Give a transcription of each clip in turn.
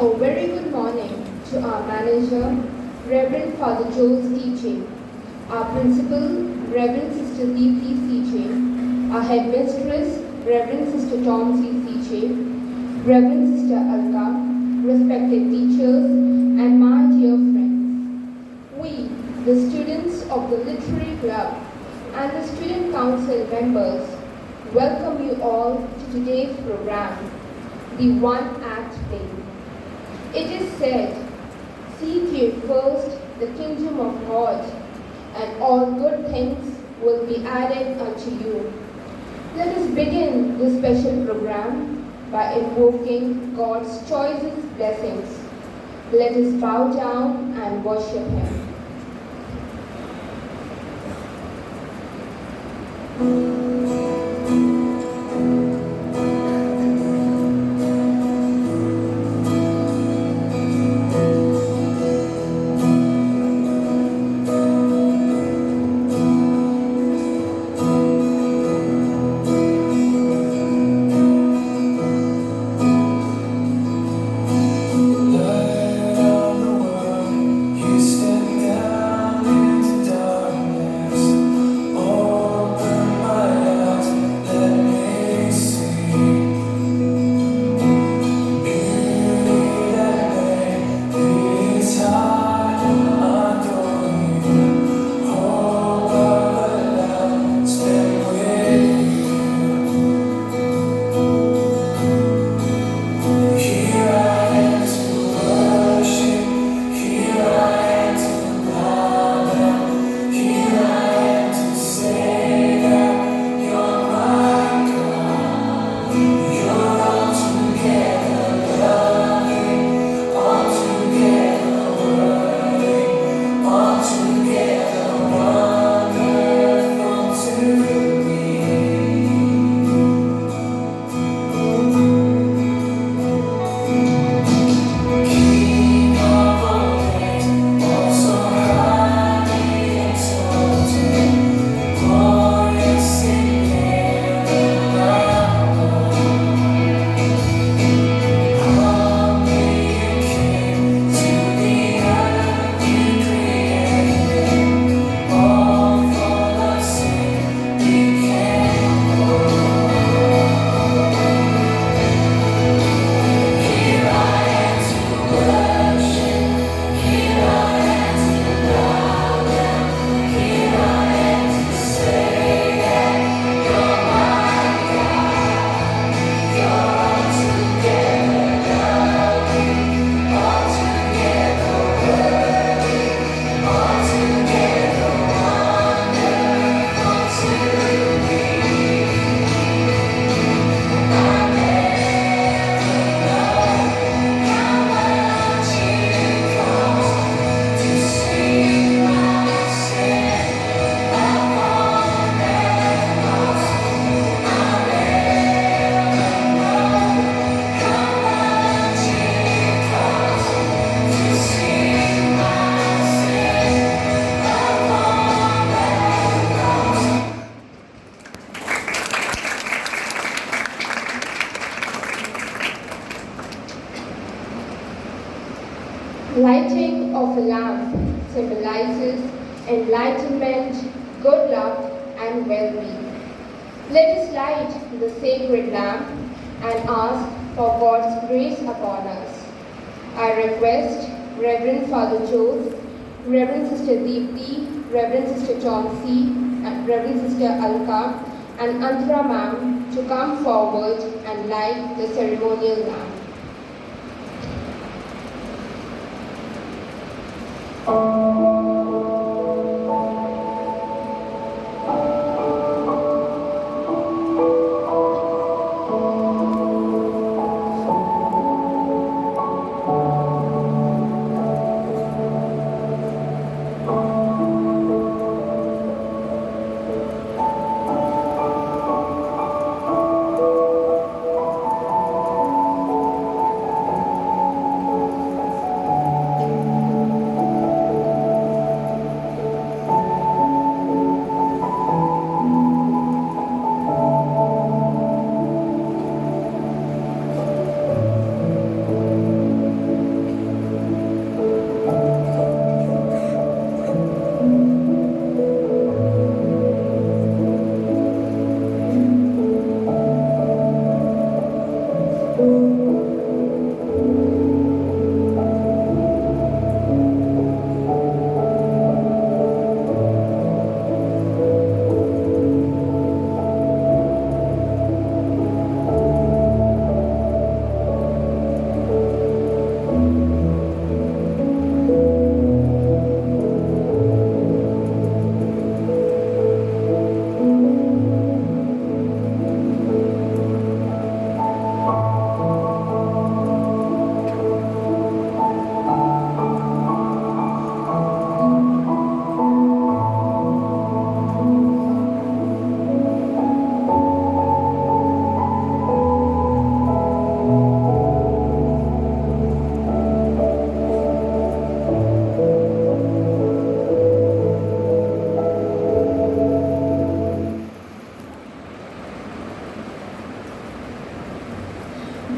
A very good morning to our manager, Reverend Father Joe's teaching, our principal, Reverend Sister Deepti's teaching, our headmistress, Reverend Sister Tomsi's teaching, Reverend Sister Alka, respected teachers, and my dear friends. We, the students of the Literary Club and the Student Council members, welcome you all to today's program, the one-act play. It is said, seek ye first the kingdom of God, and all good things will be added unto you. Let us begin this special program by invoking God's choicest blessings. Let us bow down and worship Him. Lighting of a lamp symbolizes enlightenment, good luck, and well-being. Let us light the sacred lamp and ask for God's grace upon us. I request Reverend Father Joseph, Reverend Sister Deepti, Reverend Sister Chauncey, and Reverend Sister Alka, and Antara Ma'am to come forward and light the ceremonial lamp.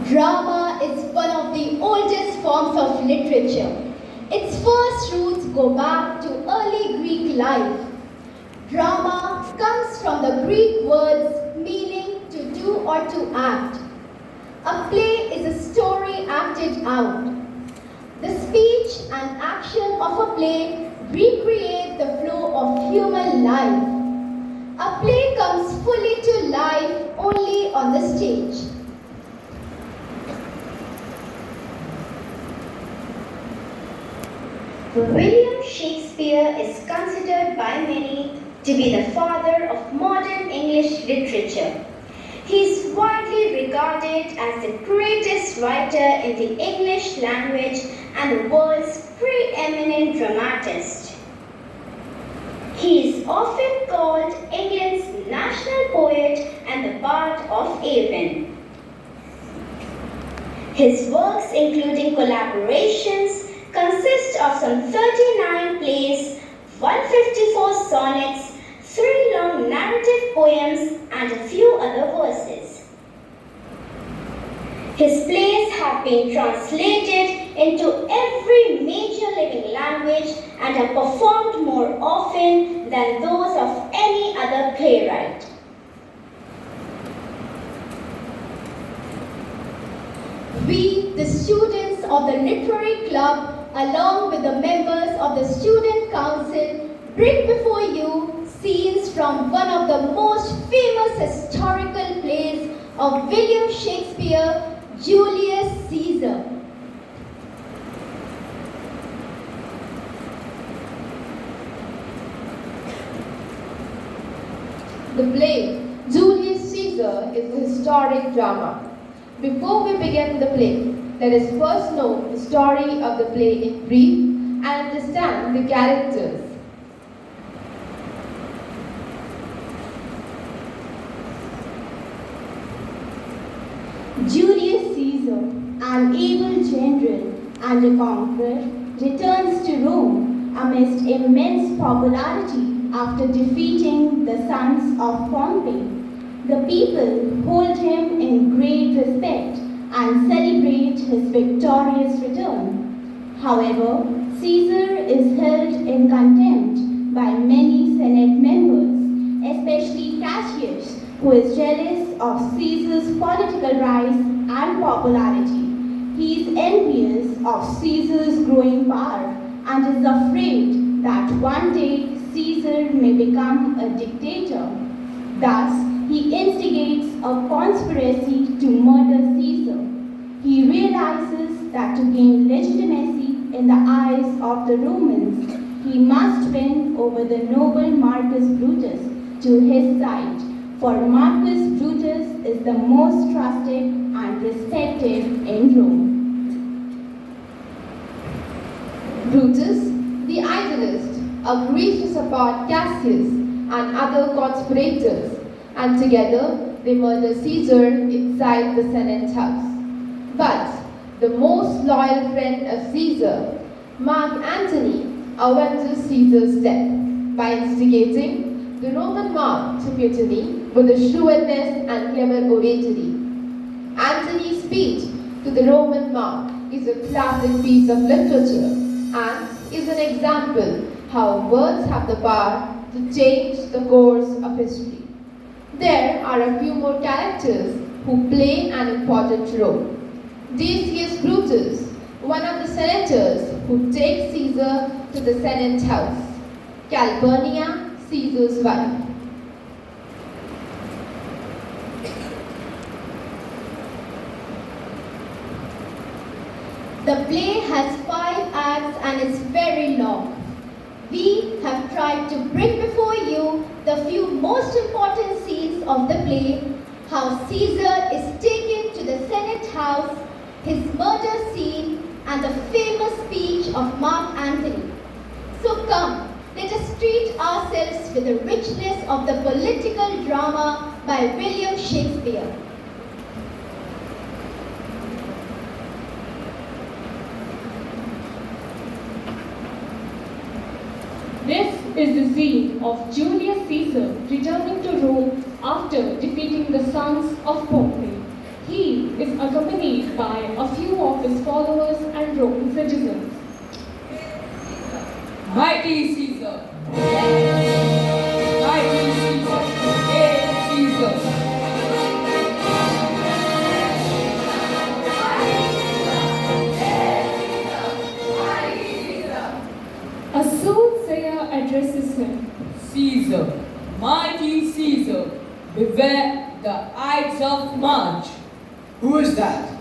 Drama is one of the oldest forms of literature. Its first roots go back to early Greek life. Drama comes from the Greek words meaning to do or to act. A play is a story acted out. The speech and action of a play recreate the flow of human life. A play comes fully to life only on the stage. William Shakespeare is considered by many to be the father of modern English literature. He is widely regarded as the greatest writer in the English language and the world's preeminent dramatist. He is often called England's national poet and the bard of Avon. His works, including collaborations, consist of some 39 plays, 154 sonnets, 3 long narrative poems, and a few other verses. His plays have been translated into every major living language and are performed more often than those of any other playwright. We, the students of the Literary Club, along with the members of the Student Council, bring before you scenes from one of the most famous historical plays of William Shakespeare, Julius Caesar. The play Julius Caesar is a historic drama. Before we begin the play, let us first know the story of the play in brief and understand the characters. Julius Caesar, an evil general and a conqueror, returns to Rome amidst immense popularity after defeating the sons of Pompey. The people hold him in great respect and celebrate his victorious return. However, Caesar is held in contempt by many Senate members, especially Cassius, who is jealous of Caesar's political rise and popularity. He is envious of Caesar's growing power and is afraid that one day Caesar may become a dictator. Thus, he instigates a conspiracy to murder Caesar. He realizes that to gain legitimacy in the eyes of the Romans, he must win over the noble Marcus Brutus to his side, for Marcus Brutus is the most trusted and respected in Rome. Brutus, the idealist, agrees to support Cassius and other conspirators, and together they murder Caesar inside the Senate house. But the most loyal friend of Caesar, Mark Antony, avenges Caesar's death by instigating the Roman mob to mutiny with a shrewdness and clever oratory. Antony's speech to the Roman mob is a classic piece of literature and is an example how words have the power to change the course of history. There are a few more characters who play an important role. Decius Brutus, one of the senators who takes Caesar to the Senate house. Calpurnia, Caesar's wife. The play has 5 acts and is very long. We have tried to bring before you the few most important scenes of the play, how Caesar is taken to the Senate house, his murder scene, and the famous speech of Mark Antony. So come, let us treat ourselves with the richness of the political drama by William Shakespeare. This is the scene of Julius Caesar returning to Rome after defeating the sons of Pompey. He is accompanied by a few of his followers and Roman citizens. Mighty Caesar! Mighty Caesar! Hail Caesar! A soothsayer addresses him. Caesar, mighty Caesar, beware the Ides of March. Who is that?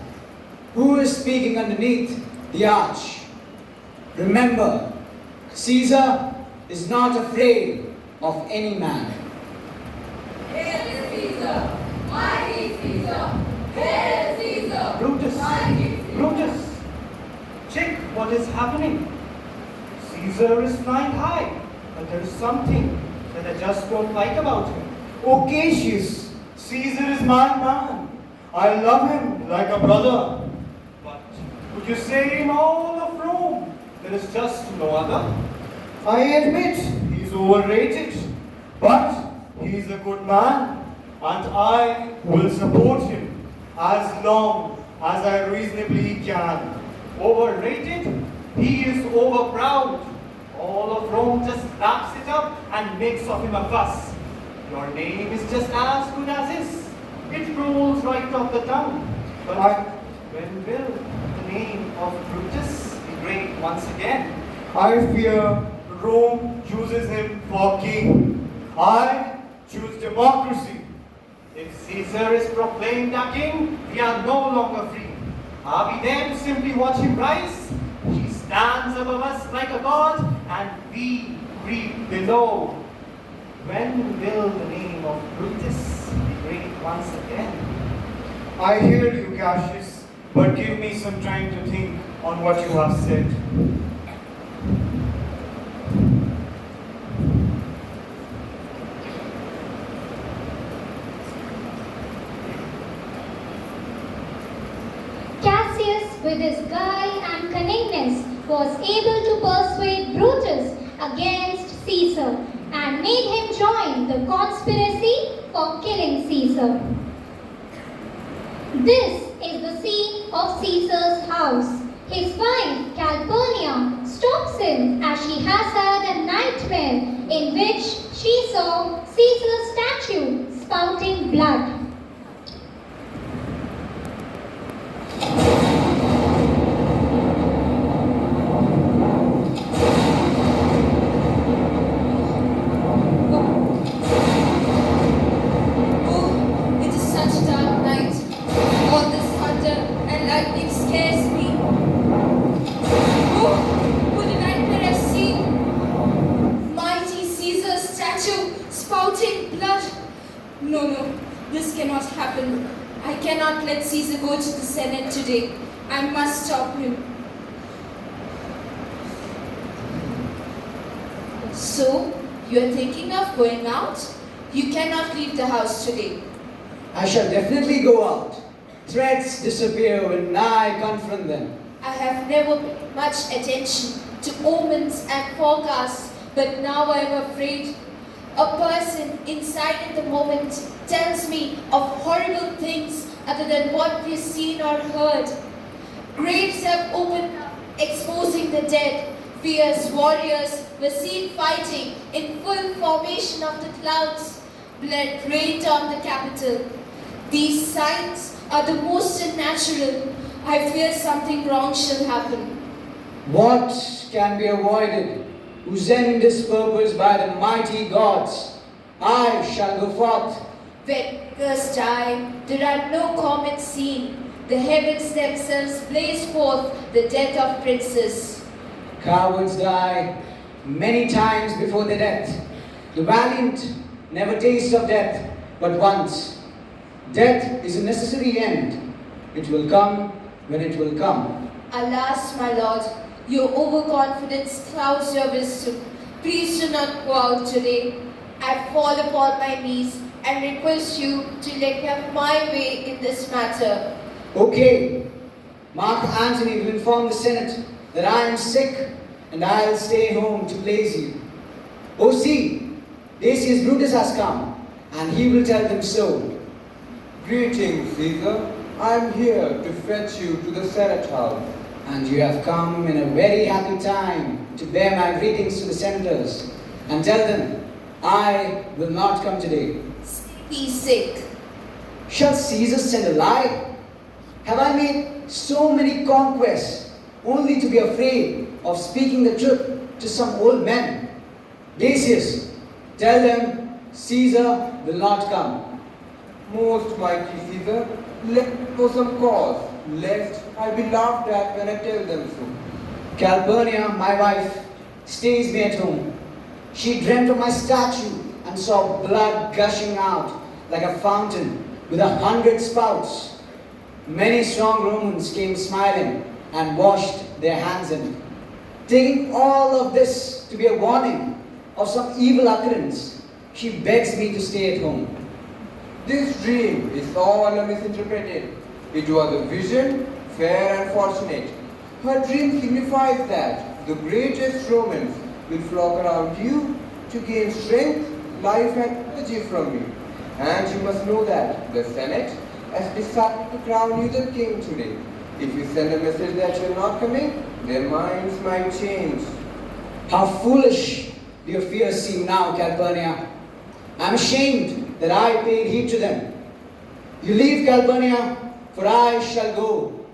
Who is speaking underneath the arch? Remember, Caesar is not afraid of any man. Hail Caesar! Mighty Caesar! Hail Caesar! Brutus! Brutus! Check what is happening. Caesar is flying high, but there is something that I just don't like about him. Oh, Cassius, Caesar is my man. I love him like a brother. But would you say in all of Rome, there is just no other? I admit he's overrated, but he's a good man, and I will support him as long as I reasonably can. Overrated? He is overproud. All of Rome just laps it up and makes of him a fuss. Your name is just as good as his. It rolls right off the tongue. But when will the name of Brutus be great once again? I fear Rome chooses him for king. I choose democracy. If Caesar is proclaimed a king, we are no longer free. Are we there to simply watch him rise? He stands above us like a god, and we creep below. When will the name of Brutus be great once again? I hear you, Cassius, but give me some time to think on what you have said. Cassius, with his guile and cunningness, was able to persuade Brutus against Caesar and made him join the conspiracy for killing Caesar. This is the scene of Caesar's house. His wife, Calpurnia, stops him as she has had a nightmare in which she saw Caesar's statue spouting blood. Let Caesar go to the Senate today. I must stop him. So, you are thinking of going out? You cannot leave the house today. I shall definitely go out. Threats disappear when I confront them. I have never paid much attention to omens and forecasts, but now I am afraid. A person inside at the moment tells me of horrible things other than what we've seen or heard. Graves have opened up, exposing the dead. Fierce warriors were seen fighting in full formation of the clouds. Blood rained on the capital. These signs are the most unnatural. I fear something wrong shall happen. What can be avoided, whose end is purposed by the mighty gods? I shall go forth. When figures die, there are no comets seen. The heavens themselves blaze forth the death of princes. Cowards die many times before their death. The valiant never taste of death but once. Death is a necessary end. It will come when it will come. Alas, my lord, your overconfidence clouds your wisdom. Please do not go out today. I fall upon my knees and request you to let me have my way in this matter. Okay. Mark Antony will inform the Senate that I am sick and I'll stay home to please you. Oh, see, Decius Brutus has come, and he will tell them so. Greetings, Caesar. I'm here to fetch you to the Senate House. And you have come in a very happy time to bear my greetings to the senators and tell them I will not come today. He's sick. Shall Caesar send a lie? Have I made so many conquests only to be afraid of speaking the truth to some old men? Decius, tell them Caesar will not come. Most mighty Caesar, let me know some cause, lest I be laughed at when I tell them so. Calpurnia, my wife, stays me at home. She dreamt of my statue and saw blood gushing out like a fountain with 100 spouts. Many strong Romans came smiling and washed their hands in it. Taking all of this to be a warning of some evil occurrence, she begs me to stay at home. This dream is all misinterpreted. It was a vision, fair and fortunate. Her dream signifies that the greatest Romans will flock around you to gain strength, life and energy from you. And you must know that the Senate has decided to crown you the king today. If you send a message that you're not coming, their minds might change. How foolish do your fears seem now, Calpurnia. I'm ashamed that I paid heed to them. You leave, Calpurnia, for I shall go.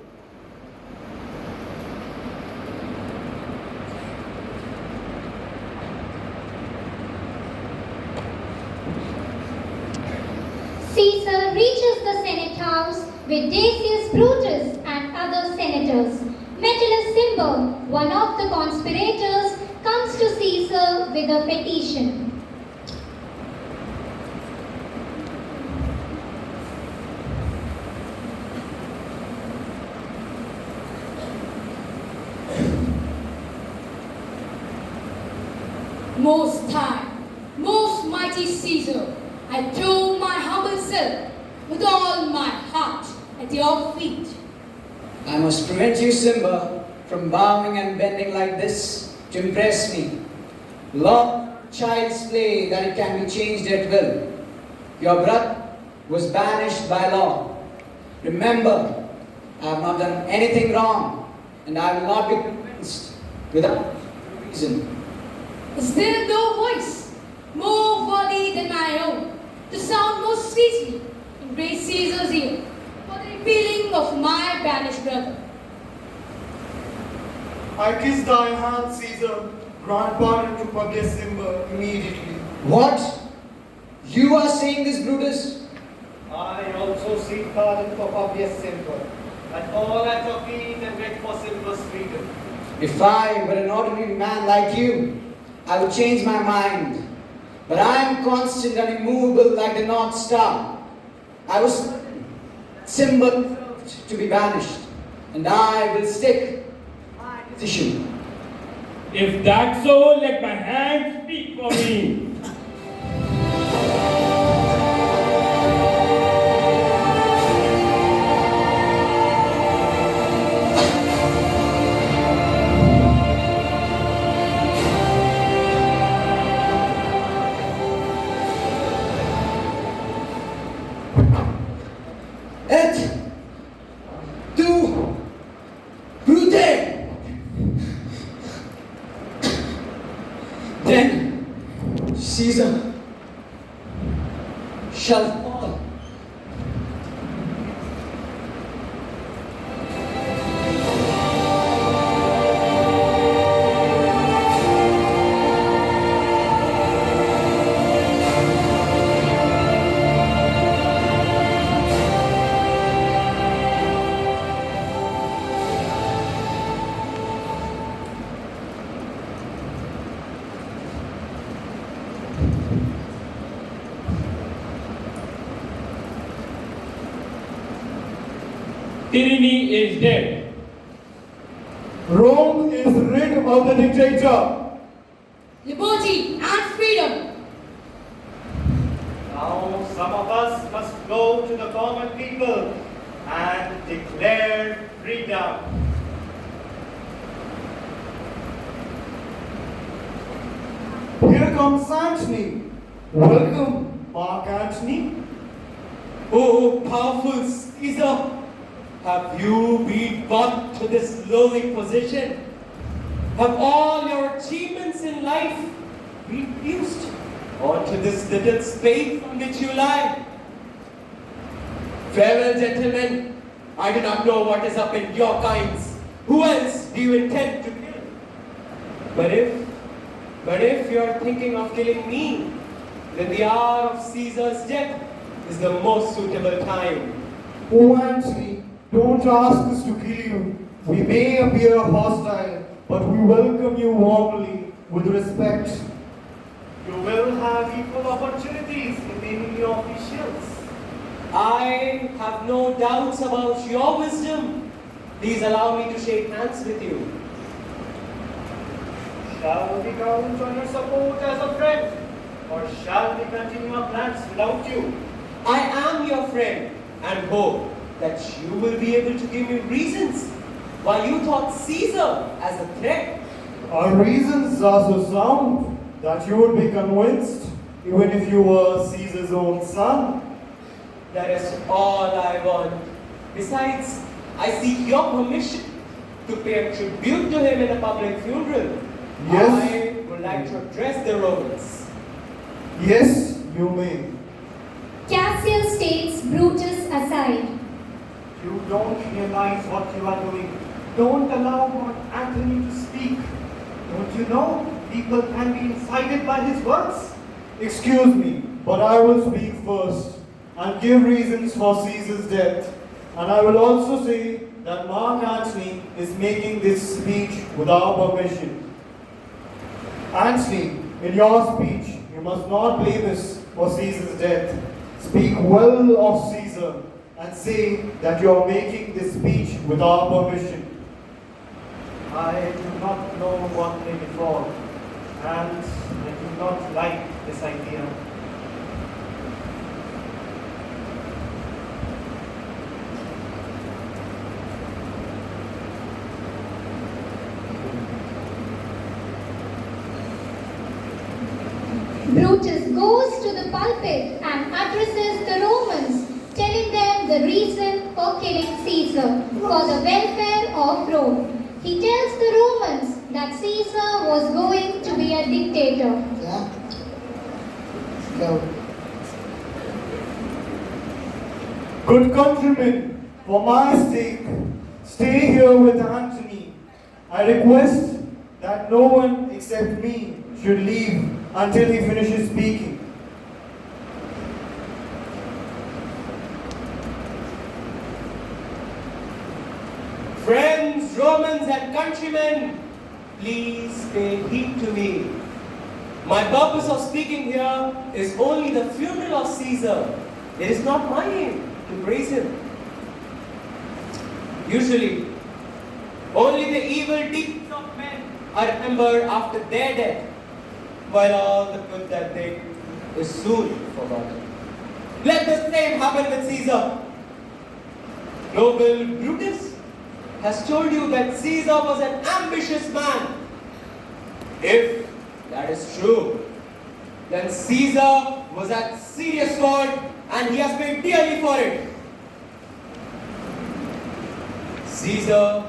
Caesar reaches the Senate house with Decius Brutus and other senators. Metellus Cimber, one of the conspirators, comes to Caesar with a petition. Most high, most mighty Caesar, I throw my humble self with all my heart at your feet. I must prevent you, Simba, from bowing and bending like this to impress me. Law, child's play that it can be changed at will. Your brother was banished by law. Remember, I have not done anything wrong, and I will not be convinced without reason. Is there no voice more worthy than my own to sound most sweetly in great Caesar's ear for the repealing of my banished brother? I kiss thy hand, Caesar. Grant pardon to Publius Cimber immediately. What? You are saying this, Brutus? I also seek pardon for Publius Cimber, and all at your feet and beg for Cimber's freedom. If I were an ordinary man like you, I would change my mind. But I am constant and immovable like the North Star. I was certain Simba deserved to be banished, and I will stick my decision. If that's so, let my hand speak for me. Et tu brute! Then Caesar shall fall. Tyranny is dead. Rome is rid of the dictator. Liberty and freedom. Now some of us must go to the common people and declare freedom. Here comes Antony. Welcome, Mark Antony. Oh, powerful Caesar, Have you been brought to this lowly position? Have all your achievements in life been reduced onto this little space on which you lie? Farewell, gentlemen. I do not know what is up in your kinds. Who else do you intend to kill? But if you are thinking of killing me, then the hour of Caesar's death is the most suitable time. Oh, Antony, don't ask us to kill you. We may appear hostile, but we welcome you warmly, with respect. You will have equal opportunities in naming your officials. I have no doubts about your wisdom. Please allow me to shake hands with you. Shall we count on your support as a friend, or shall we continue our plans without you? I am your friend and hope that you will be able to give me reasons why you thought Caesar as a threat. Our reasons are so sound that you would be convinced, even if you were Caesar's own son. That is all I want. Besides, I seek your permission to pay a tribute to him in a public funeral. Yes. I would like to address the Romans. Yes, you may. Cassius takes Brutus aside. You don't realize what you are doing. Don't allow Lord Antony to speak. Don't you know people can be incited by his words? Excuse me, but I will speak first and give reasons for Caesar's death. And I will also say that Mark Antony is making this speech with our permission. Antony, in your speech, you must not blame us for Caesar's death. Speak well of Caesar and say that you are making this speech with our permission. I do not know what may befall, and I do not like this idea. Brutus goes to the pulpit and addresses the Romans, telling them the reason for killing Caesar, for the welfare of Rome. He tells the Romans that Caesar was going to be a dictator. Yeah. Go. Good countrymen, for my sake, stay here with Antony. I request that no one except me should leave until he finishes speaking. Friends, Romans, and countrymen, please pay heed to me. My purpose of speaking here is only the funeral of Caesar. It is not my aim to praise him. Usually, only the evil deeds of men are remembered after their death, while all the good that they do is soon forgotten. Let the same happen with Caesar. Noble Brutus has told you that Caesar was an ambitious man. If that is true, then Caesar was at serious fault and he has paid dearly for it. Caesar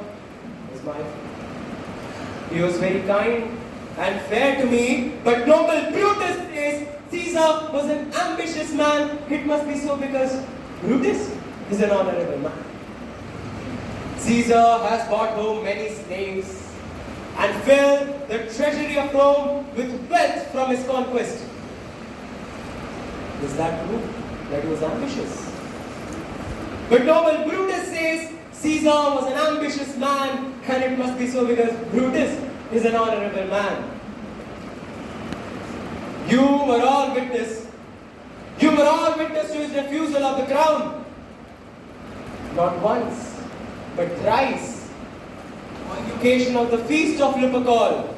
was my friend. He was very kind and fair to me, but noble Brutus says Caesar was an ambitious man. It must be so because Brutus is an honorable man. Caesar has brought home many slaves and filled the treasury of Rome with wealth from his conquest. Does that prove that he was ambitious? But noble Brutus says Caesar was an ambitious man, and it must be so because Brutus is an honorable man. You were all witness to his refusal of the crown. Not once, but thrice, on the occasion of the feast of Lupercal.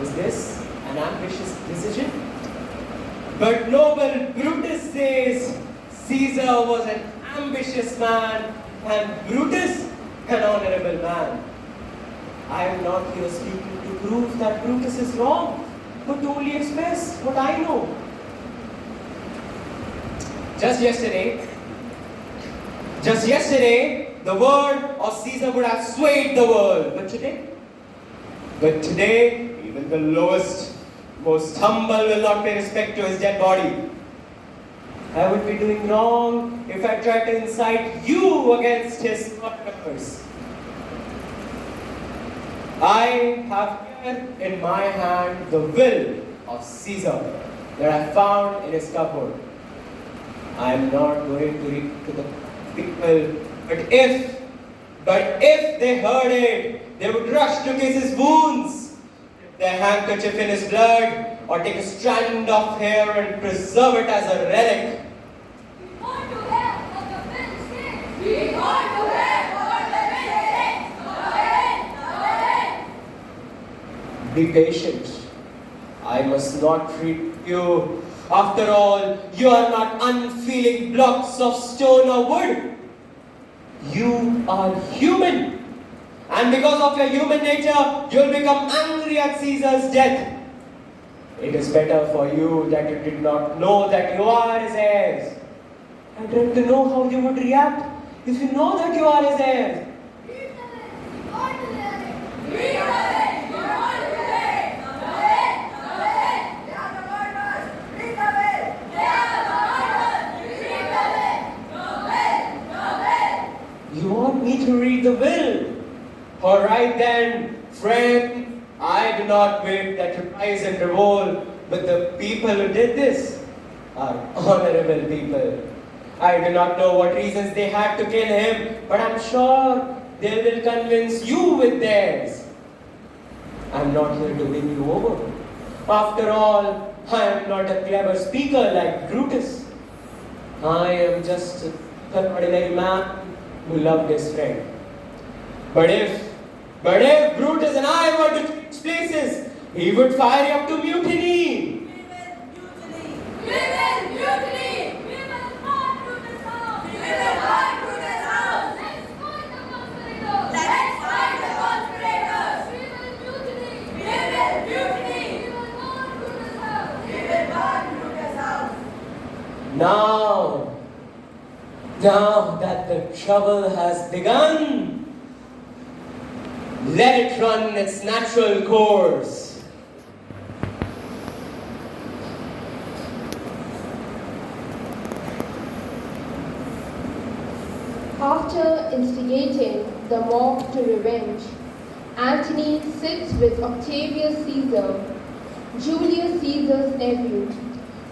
Was this an ambitious decision? But noble Brutus says Caesar was an ambitious man and Brutus an honorable man. I am not here speaking to prove that Brutus is wrong, but to only express what I know. Just yesterday, Just yesterday, the word of Caesar would have swayed the world. But today, even the lowest, most humble will not pay respect to his dead body. I would be doing wrong if I tried to incite you against his murderers. I have here in my hand the will of Caesar that I found in his cupboard. I am not going to read to the people, but if they heard it, they would rush to kiss his wounds, dip their handkerchief in his blood, or take a strand of hair and preserve it as a relic. Be patient. I must not treat you. After all, you are not unfeeling blocks of stone or wood. You are human. And because of your human nature, you will become angry at Caesar's death. It is better for you that you did not know that you are his heirs. I dread to know how you would react if you know that you are his heirs. You want me to read the will? All right then, friend, I do not wish that you rise and revolt, but the people who did this are honorable people. I do not know what reasons they had to kill him, but I'm sure they will convince you with theirs. I'm not here to win you over. After all, I am not a clever speaker like Brutus. I am just an ordinary man who loved his friend. But if Brutus and I were to change places, he would fire you up to mutiny. Now that the trouble has begun, let it run its natural course. After instigating the mob to revenge, Antony sits with Octavius Caesar, Julius Caesar's nephew,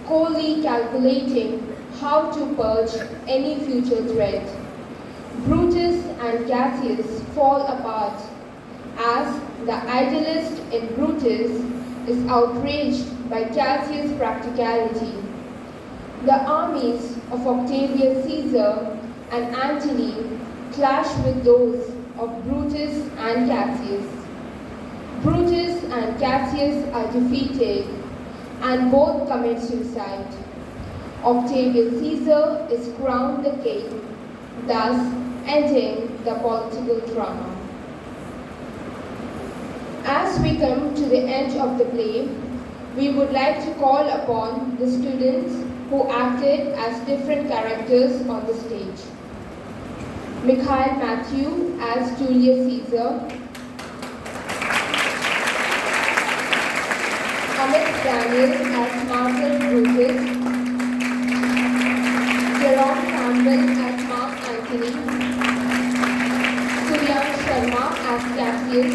coolly calculating how to purge any future threat. Brutus and Cassius fall apart as the idealist in Brutus is outraged by Cassius' practicality. The armies of Octavius Caesar and Antony clash with those of Brutus and Cassius. Brutus and Cassius are defeated and both commit suicide. Octavius Caesar is crowned the king, thus ending the political drama. As we come to the end of the play, we would like to call upon the students who acted as different characters on the stage. Mikhail Matthew as Julius Caesar, Amit Daniel as Marcus Brutus, Jerome Campbell as Mark Antony, Suryan Sharma as Cassius,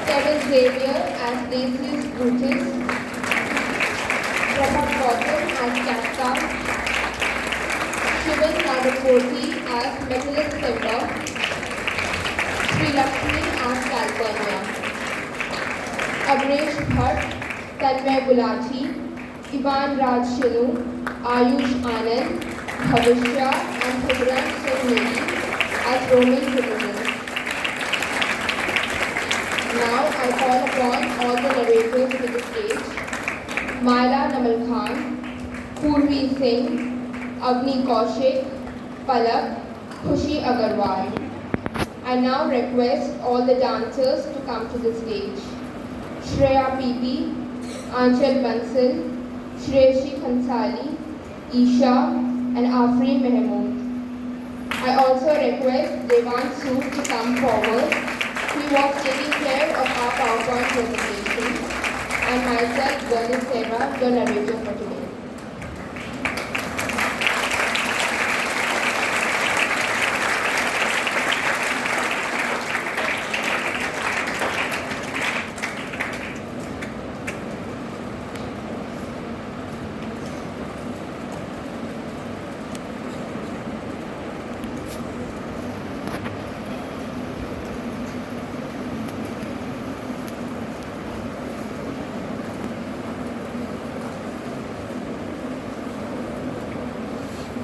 Kevin Xavier as Decius Brutus, Prabhat Gautam as Casca, Shivan Nadaporti as Metellus Simba, Sri Lakshmi as Calpurnia, Abresh Bhatt, Tanmay Gulati, Ivan Raj Shinu, Ayush Anand, Bhavishya and Hidran Singh as Roman citizens. Now I call upon all the narrators to the stage. Myla Namal Khan, Purvi Singh, Agni Kaushik, Palak, Khushi Agarwal. I now request all the dancers to come to the stage. Shreya Pipi, Anchal Bansal, Shreyashi Khansali, Isha and Afreen Mahmood. also request Devanshu to come forward. He was taking care of our PowerPoint presentation. And myself, Julius, your narrator for today.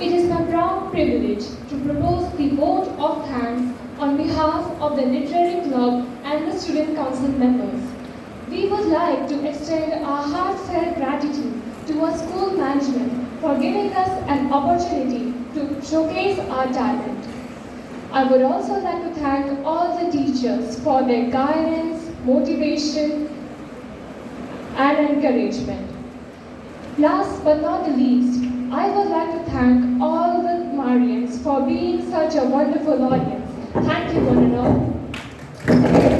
It is my proud privilege to propose the vote of thanks on behalf of the Literary Club and the Student Council members. We would like to extend our heartfelt gratitude to our school management for giving us an opportunity to showcase our talent. I would also like to thank all the teachers for their guidance, motivation, and encouragement. Last but not the least, I would like to thank all the Marians for being such a wonderful audience. Thank you, one and all.